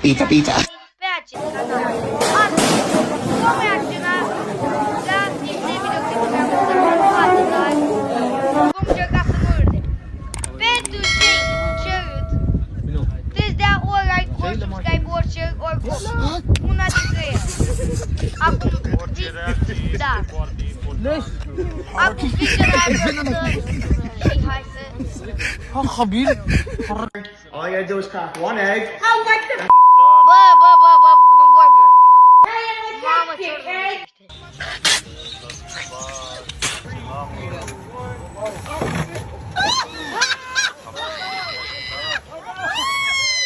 Pizza, pizza. Pe acest canal. Astăzi vom reacționa la niște videoclipuri am văzut dar vom încerca să nu râdem. Pentru cei ce râd, trebuie să dea ori like, ori subscribe, ori share, ori copii. Una dintre ele. Acum, da. Acum fiți de la și hai să... All you gotta do is crack one egg. Bă, nu vorbi. Mamă, ce vorbește.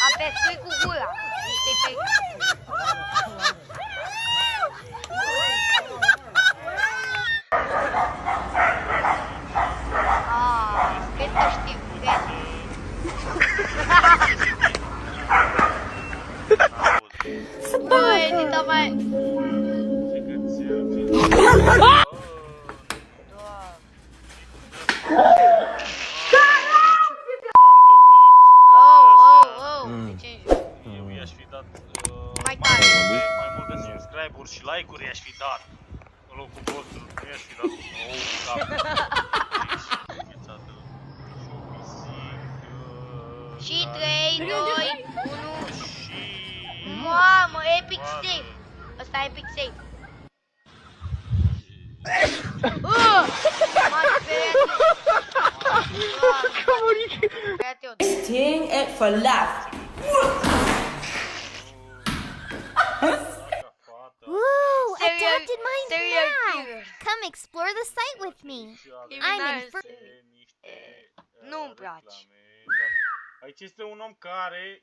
Apesui cu gura. Niște pe... Cred că știu, cred. Băi, edita mai... Eu i-aș fi dat Mai tare. mai multe subscribe-uri și like-uri i-aș fi dat. În locul vostru nu i-aș fi dat Și 3, 2, 1. Mamă, epic save. Ăsta e epic save. Ting it for left. Woo! Adapted Minds now! Come explore the site with me. I'm in Nu-mi place. Aici este un om care...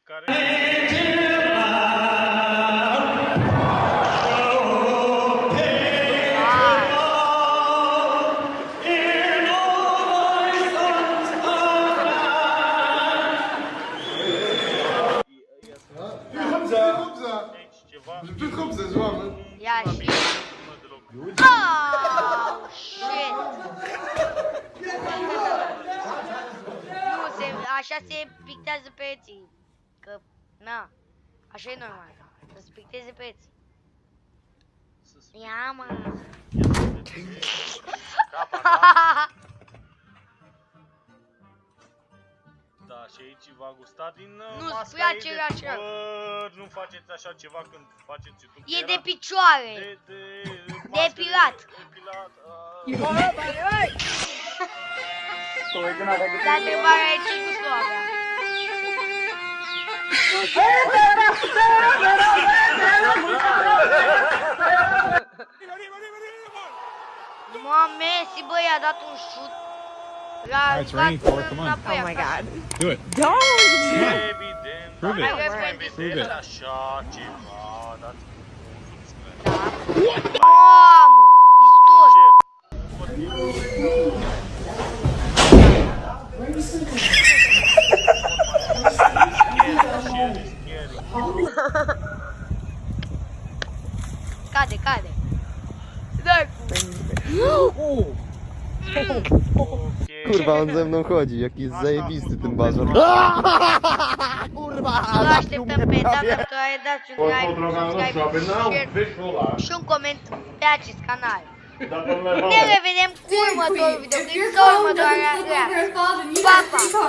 Ia și... Oh, shit! Așa se pictează pereții. Că, na, așa e normal. Să se picteze pereții. Ia, mă! Da, și aici v-a gustat din Nu-ți masca place ei așa. Nu faceți așa ceva când faceți YouTube. E de picioare! Depilat! Dar întrebarea e ce gustul avea. Mă, Messi, bă, i-a dat un șut. It's raining for it. Come on. Oh my god. Do it. Evident. Prove it. Prove it. Așa ceva, dați Mamă, istor. Cade. Dai. Kurwa, on ze mną chodzi, jaki jest zajebisty ten bazar. Kurwa! Vă așteptăm pe data viitoare, dați un like, subscribe, share și un coment pe acest canal. Ne revedem cu următorul videoclip sau următoarea reacție. Pa, pa!